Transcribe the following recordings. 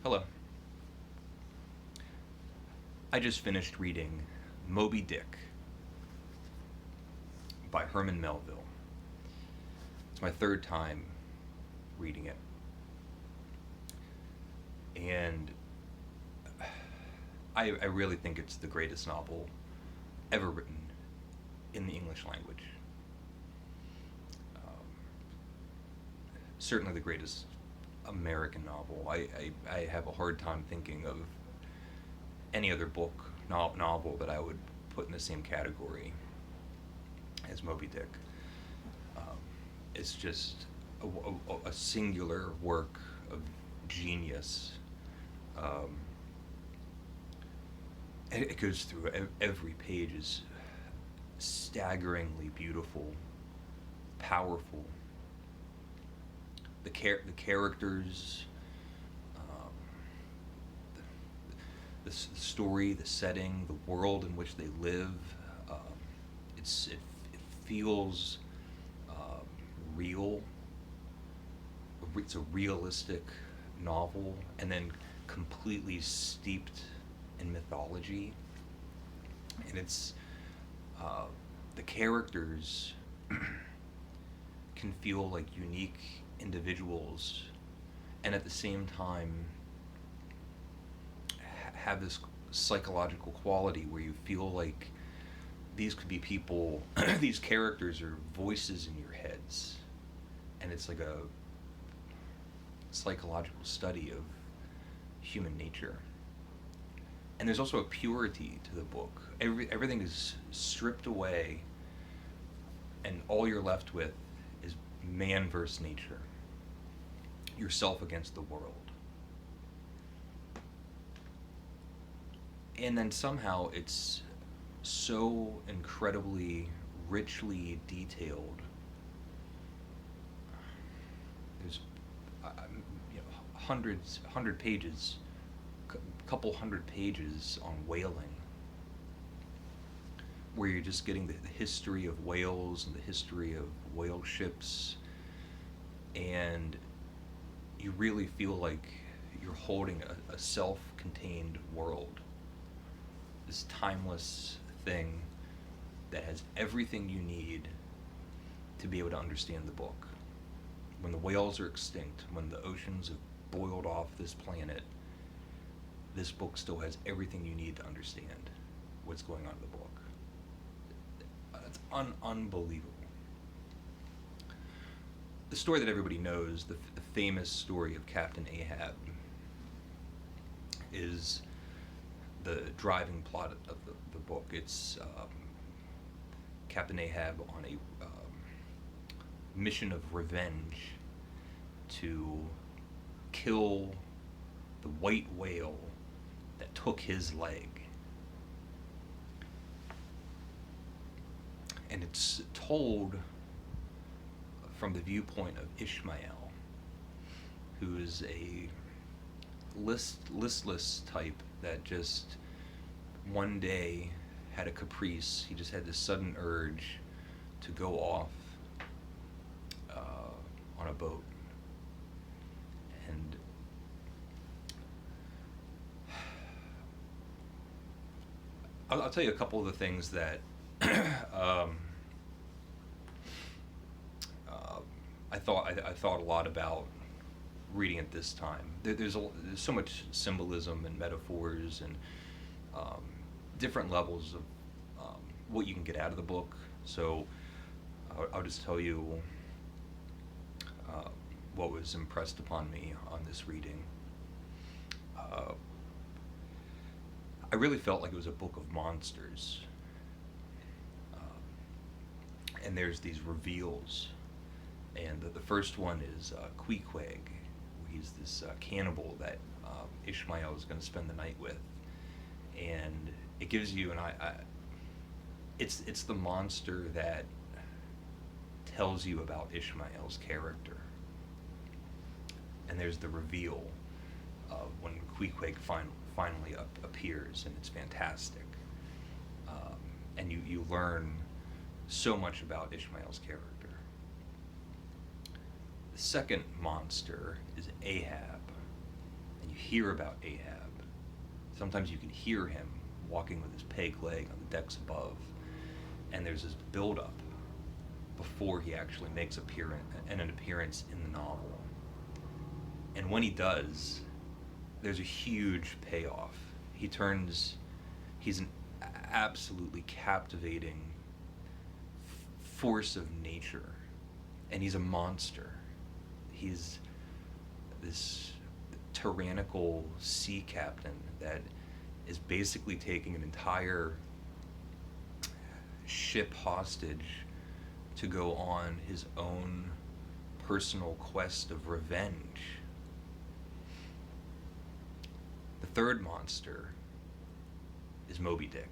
Hello. I just finished reading Moby Dick by Herman Melville. It's my third time reading it. And I really think it's the greatest novel ever written in the English language. Um, Certainly the greatest American novel. I have a hard time thinking of any other novel that I would put in the same category as Moby Dick. Um, it's just a singular work of genius. Um, it goes through every page is staggeringly beautiful, powerful. The characters, um, the story, the setting, the world in which they live. Um, it feels um, real. It's a realistic novel, and then completely steeped in mythology. And it's uh, the characters can feel like unique individuals, and at the same time have this psychological quality where you feel like these could be people. These characters are voices in your heads, and it's like a psychological study of human nature. And there's also a purity to the book. Everything is stripped away, and all you're left with is man versus nature, yourself against the world. And then somehow it's so incredibly richly detailed. There's hundred pages, couple hundred pages on whaling, where you're just getting the history of whales and the history of whale ships, and you really feel like you're holding a self-contained world, this timeless thing that has everything you need to be able to understand the book. When the whales are extinct, when the oceans have boiled off this planet, this book still has everything you need to understand what's going on in the book. It's unbelievable. The story that everybody knows, the famous story of Captain Ahab, is the driving plot of the book. It's Captain Ahab on a mission of revenge to kill the white whale that took his leg. And it's told from the viewpoint of Ishmael, who is a listless type that just one day had a caprice. He just had this sudden urge to go off on a boat. And I'll tell you a couple of the things that I thought a lot about reading it this time. There's so much symbolism and metaphors and different levels of what you can get out of the book. So I'll just tell you what was impressed upon me on this reading. I really felt like it was a book of monsters. And there's these reveals. And the first one is Queequeg. He's this cannibal that Ishmael is going to spend the night with. And it gives you it's the monster that tells you about Ishmael's character. And there's the reveal when Queequeg finally appears, and it's fantastic. And you learn so much about Ishmael's character. The second monster is Ahab, and you hear about Ahab. Sometimes you can hear him walking with his peg leg on the decks above, and there's this build-up before he actually makes an appearance in the novel. And when he does, there's a huge payoff. He's an absolutely captivating force of nature, and he's a monster. He's this tyrannical sea captain that is basically taking an entire ship hostage to go on his own personal quest of revenge. The third monster is Moby Dick.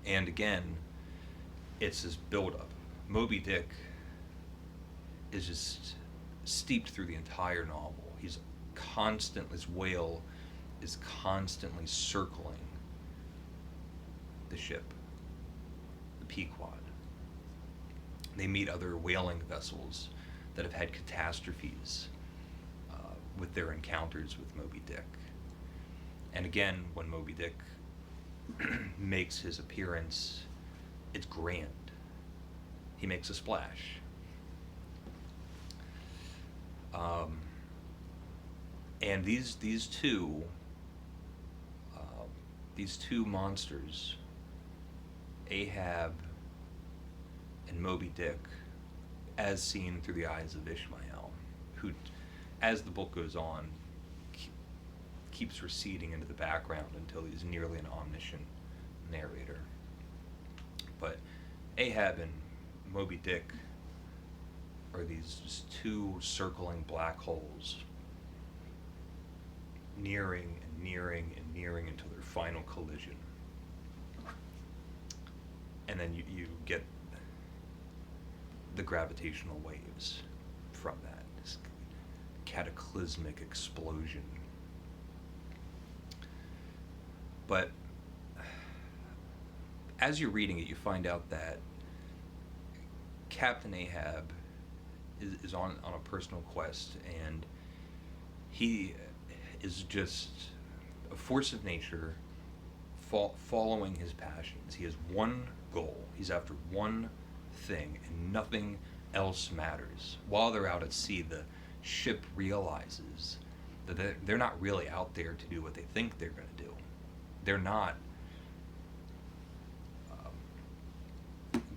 And again, it's this build-up. Moby Dick is just steeped through the entire novel. This whale is constantly circling the ship, the Pequod. They meet other whaling vessels that have had catastrophes with their encounters with Moby Dick. And again, when Moby Dick makes his appearance, it's grand. He makes a splash. And these two monsters, Ahab and Moby Dick, as seen through the eyes of Ishmael, who, as the book goes on, keeps receding into the background until he's nearly an omniscient narrator. But Ahab and Moby Dick are these just two circling black holes, nearing and nearing and nearing until their final collision. And then you get the gravitational waves from that, this cataclysmic explosion. But as you're reading it, you find out that Captain Ahab is on a personal quest, and he is just a force of nature following his passions. He has one goal. He's after one thing, and nothing else matters. While they're out at sea, the ship realizes that they're not really out there to do what they think they're going to do. They're not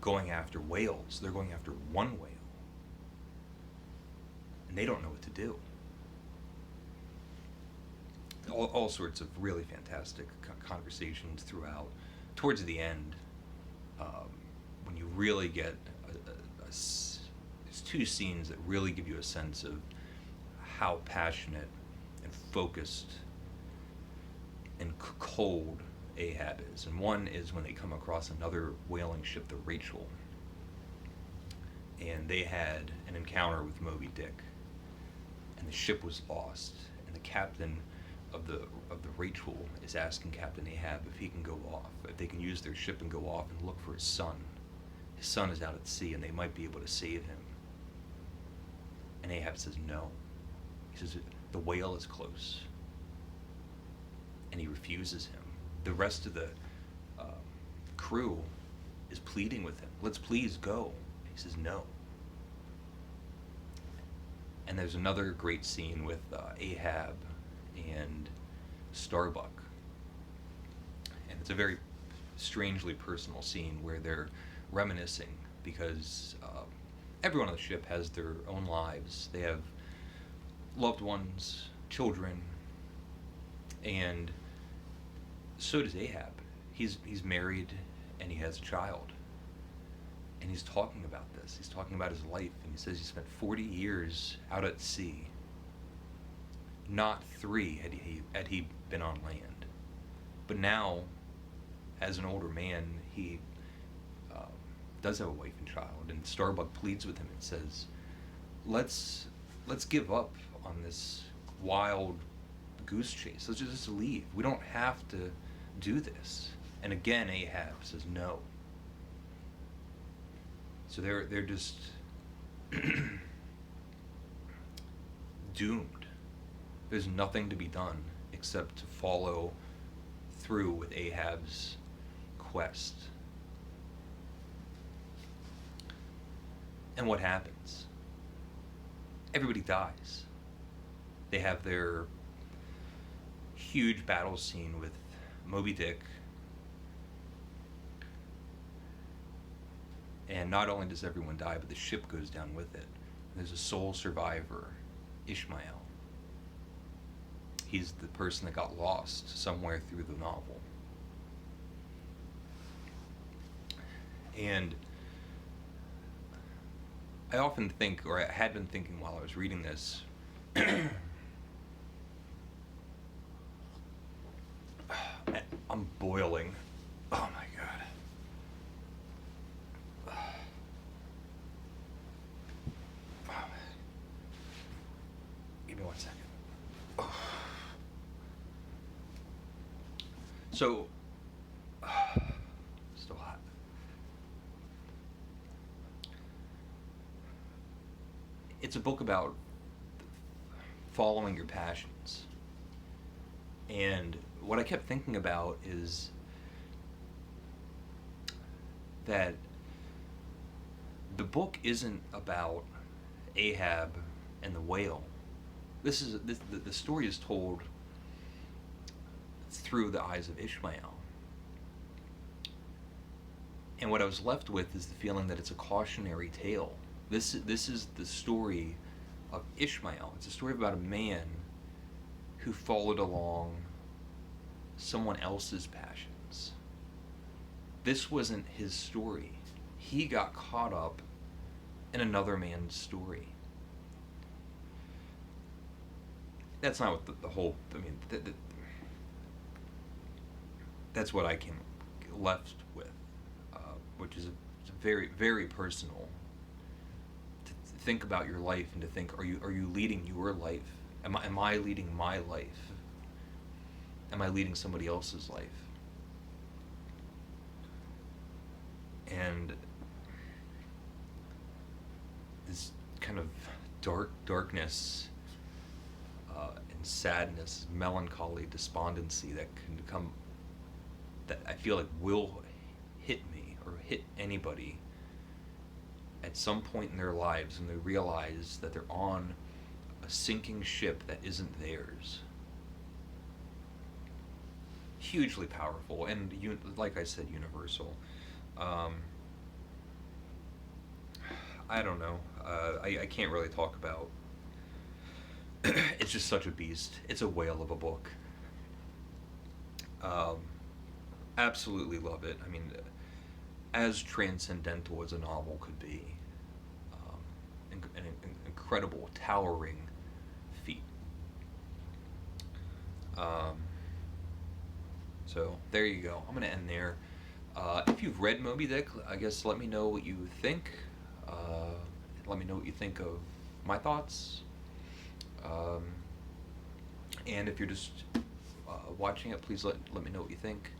going after whales. They're going after one whale. And they don't know what to do. All sorts of really fantastic conversations throughout. Towards the end, when you really get there's two scenes that really give you a sense of how passionate and focused and cold Ahab is. And one is when they come across another whaling ship, the Rachel, and they had an encounter with Moby Dick, and the ship was lost, and the captain of the Rachel is asking Captain Ahab if he can go off, if they can use their ship and go off and look for his son. His son is out at sea, and they might be able to save him. And Ahab says no. He says the whale is close, and he refuses him. The rest of the crew is pleading with him. Let's please go. He says no. And there's another great scene with Ahab and Starbuck. And it's a very strangely personal scene where they're reminiscing, because everyone on the ship has their own lives. They have loved ones, children, and so does Ahab. He's married and he has a child. And he's talking about this. He's talking about his life, and he says he spent 40 years out at sea. Not 3 had he been on land. But now, as an older man, he does have a wife and child. And Starbuck pleads with him and says, let's give up on this wild goose chase. Let's just leave. We don't have to do this. And again, Ahab says no. So they're just doomed. There's nothing to be done except to follow through with Ahab's quest. And what happens? Everybody dies. They have their huge battle scene with Moby Dick. And not only does everyone die, but the ship goes down with it. There's a sole survivor, Ishmael. He's the person that got lost somewhere through the novel. And I often think, or I had been thinking while I was reading this, I'm boiling. Oh my god. Give me 1 second. So, still hot. It's a book about following your passions. And what I kept thinking about is that the book isn't about Ahab and the whale. The story is told through the eyes of Ishmael. And what I was left with is the feeling that it's a cautionary tale. This is the story of Ishmael. It's a story about a man who followed along someone else's passions. This wasn't his story. He got caught up in another man's story. That's not what the whole, I mean, that's what I came left with, which is very, very personal. To think about your life and to think, are you leading your life? Am I leading my life? Am I leading somebody else's life? And this kind of darkness and sadness, melancholy, despondency that can come, that I feel like will hit me or hit anybody at some point in their lives, and they realize that they're on a sinking ship that isn't theirs. Hugely powerful, and like I said, universal. I don't know. I can't really talk about. It's just such a beast. It's a whale of a book. Absolutely love it. I mean, as transcendental as a novel could be. An incredible, towering feat. So there you go. I'm gonna end there. If you've read Moby Dick, I guess let me know what you think. Let me know what you think of my thoughts. And if you're just watching it, please let me know what you think.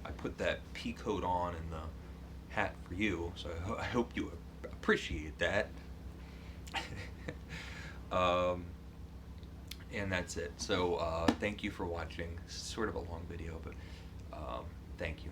I put that P code on in the hat for you, so I hope you appreciate that. And that's it. So thank you for watching. It's sort of a long video, but thank you.